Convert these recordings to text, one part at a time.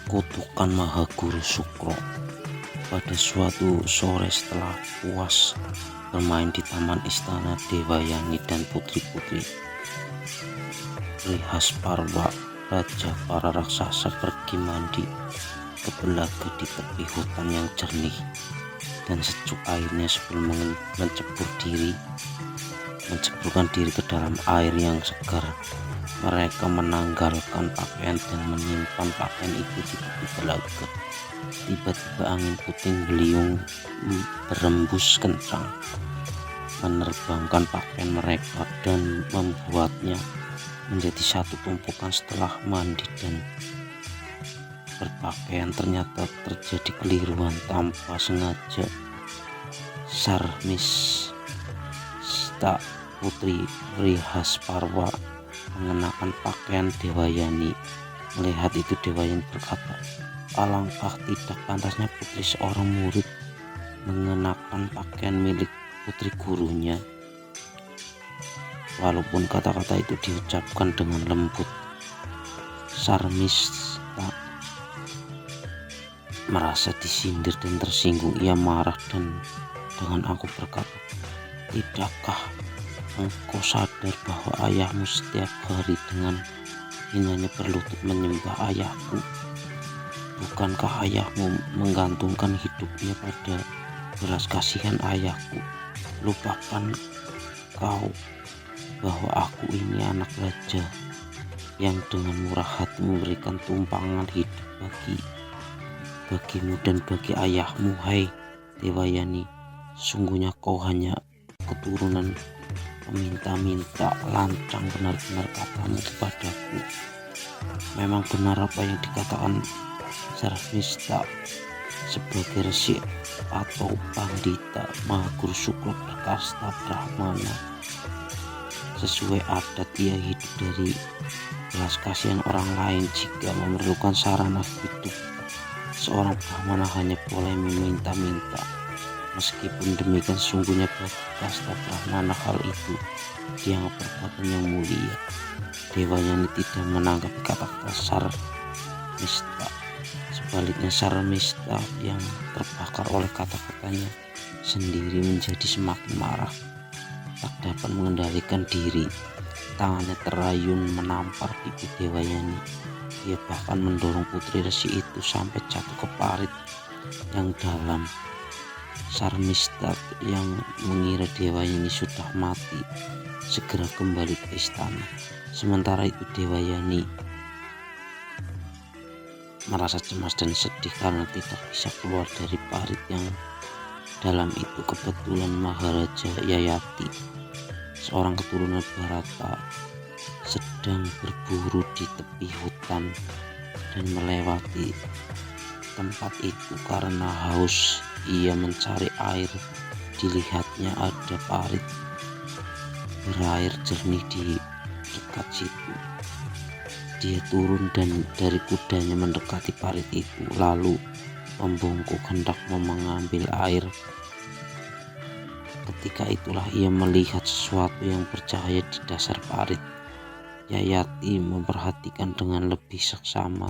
Kutukan Maha Guru Sukro. Pada suatu sore setelah puas bermain di taman istana Dewayani dan putri-putri, Brihasparwa, raja para raksasa, pergi mandi ke belaga di tepi hutan yang jernih dan sejuk airnya sebelum menceburkan diri ke dalam air yang segar. Mereka menanggalkan pakaian dan menyimpan pakaian itu di tepi belaga. Tiba-tiba angin puting beliung berembus kencang, menerbangkan pakaian mereka dan membuatnya menjadi satu tumpukan. Setelah mandi dan berpakaian, ternyata terjadi keliruan tanpa sengaja. Sarmista, putri Brihasparwa, mengenakan pakaian Dewayani. Melihat itu, Dewayani berkata, "Alangkah tidak pantasnya putri seorang murid mengenakan pakaian milik putri gurunya." Walaupun kata-kata itu diucapkan dengan lembut, Sarmista merasa disindir dan tersinggung. Ia marah dan dengan angkuh berkata, "Tidakkah engkau sadar bahwa ayahmu setiap hari dengan hinanya berlutut menyembah ayahku? Bukankah ayahmu menggantungkan hidupnya pada belas kasihan ayahku? Lupakan kau bahwa aku ini anak raja yang dengan murah hati memberikan tumpangan hidup bagimu dan bagi ayahmu. Hai Dewayani, sungguhnya kau hanya keturunan peminta-minta lancang. Benar-benar katamu kepadaku." Memang benar apa yang dikatakan Sarmista. Sebagai resi atau pandita, Maha Guru Sukro berkasta Brahmana. Sesuai adat, ia hidup dari belas kasihan orang lain. Jika memerlukan sarana hidup, seorang Brahmana hanya boleh meminta-minta. Meskipun demikian, sungguhnya bagi kasta Brahmana hal itu dianggap perbuatan yang mulia. Dewayani tidak menanggapi kata-kata Sarmista. Sebaliknya, Sarmista yang terbakar oleh kata-katanya sendiri menjadi semakin marah. Tak dapat mengendalikan diri, tangannya terayun menampar pipi Dewayani. Ia bahkan mendorong putri resi itu sampai jatuh ke parit yang dalam. Sarmista yang mengira Dewayani sudah mati segera kembali ke istana. Sementara itu Dewayani merasa cemas dan sedih karena tidak bisa keluar dari parit yang dalam itu. Kebetulan Maharaja Yayati, seorang keturunan Bharata, sedang berburu di tepi hutan dan melewati tempat itu karena haus. Ia mencari air. Dilihatnya ada parit berair jernih di dekat situ. Dia turun dari kudanya mendekati parit itu, lalu membungkuk hendak mengambil air. Ketika itulah ia melihat sesuatu yang bercahaya di dasar parit. Yayati memperhatikan dengan lebih seksama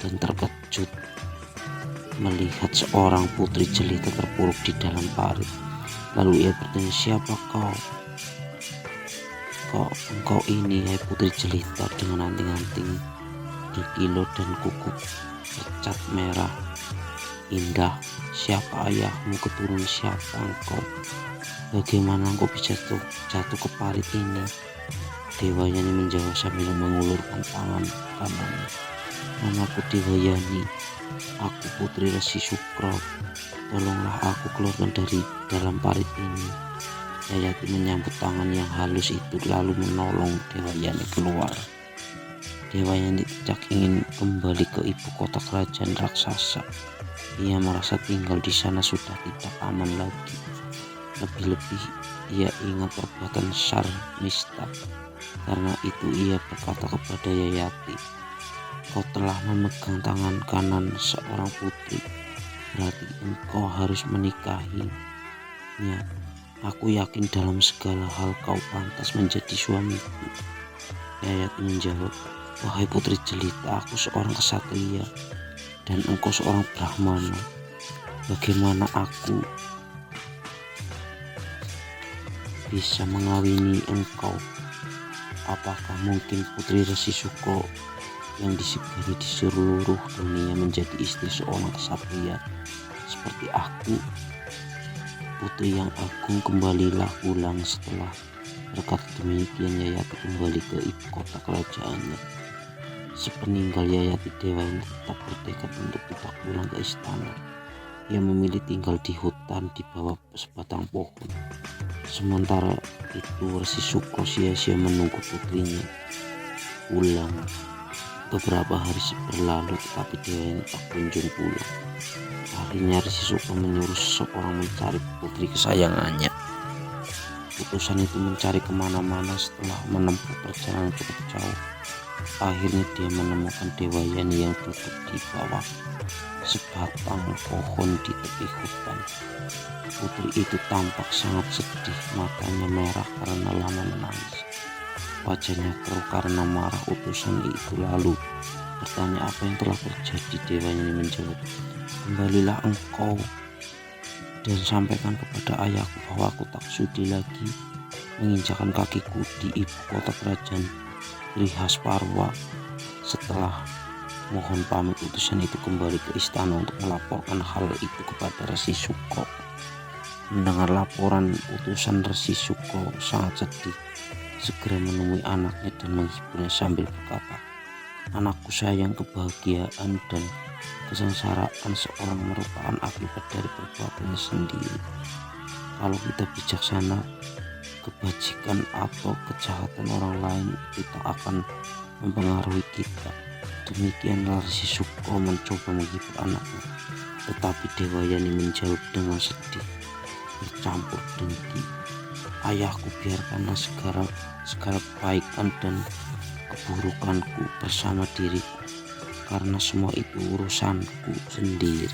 dan terkejut melihat seorang putri jelita terpuruk di dalam parit. Lalu ia bertanya, "Siapa kau? Kok engkau ini, hai putri jelita dengan anting-anting berkilau dan kuku bercat merah indah? Siapa ayahmu? Keturunan siapa engkau? Bagaimana engkau bisa jatuh ke parit ini?" Dewayani menjawab sambil mengulurkan tangan kanannya, "Namaku Dewayani. Aku putri Resi Sukro. Tolonglah aku keluarkan dari dalam parit ini." Yayati menyambut tangan yang halus itu lalu menolong Dewayani keluar. Dewayani tidak ingin kembali ke ibu kota kerajaan raksasa. Ia merasa tinggal di sana sudah tidak aman lagi. Lebih-lebih ia ingat perbuatan Sarmista. Karena itu ia berkata kepada Yayati, "Kau telah memegang tangan kanan seorang putri, berarti engkau harus menikahinya. Aku yakin dalam segala hal kau pantas menjadi suamiku." Yayati menjawab, "Wahai putri jelita, aku seorang kesatria. dan engkau seorang Brahmana. Bagaimana aku bisa mengawini engkau? Apakah mungkin Putri Resi Suko yang disegani di seluruh dunia menjadi istri seorang ksatria seperti aku? Putri yang agung, kembalilah pulang. Setelah berkata demikian, Yayati kembali ke ibu kota kerajaannya. Sepeninggal Yayati, Dewayani tetap bertekad untuk tidak pulang ke istana. Ia memilih tinggal di hutan di bawah sebatang pohon. Sementara itu Resi Suko sia-sia menunggu putrinya pulang. Beberapa hari berlalu tetapi Dewayani tak kunjung pulang. Akhirnya Resi Suko menyuruh seseorang mencari putri kesayangannya. Utusan itu mencari kemana-mana. Setelah menempuh perjalanan cukup jauh, akhirnya dia menemukan Dewayani yang duduk di bawah sebatang pohon di tepi hutan. Putri itu tampak sangat sedih, matanya merah karena lama menangis. Wajahnya keruh karena marah. Utusan itu lalu bertanya apa yang telah terjadi. Dewayani menjawab, kembalilah engkau dan sampaikan kepada ayahku bahwa aku tak sudi lagi menginjakan kakiku di ibu kota kerajaan Grihasparwa. Setelah mohon pamit, utusan itu kembali ke istana untuk melaporkan hal itu kepada Resi Suko. Mendengar laporan utusan, Resi Suko sangat sedih. Segera menemui anaknya dan menghiburnya sambil berkata, anakku sayang, kebahagiaan dan kesengsaraan seorang merupakan akibat dari perbuatannya sendiri. Kalau kita bijaksana, kebajikan atau kejahatan orang lain tidak akan mempengaruhi kita. Demikianlah Resi Suko mencoba menghibur anaknya, tetapi Dewayani menjawab dengan sedih bercampur dengki, ayahku, biarkanlah segala kebaikan dan keburukanku bersama diriku, karena semua itu urusanku sendiri.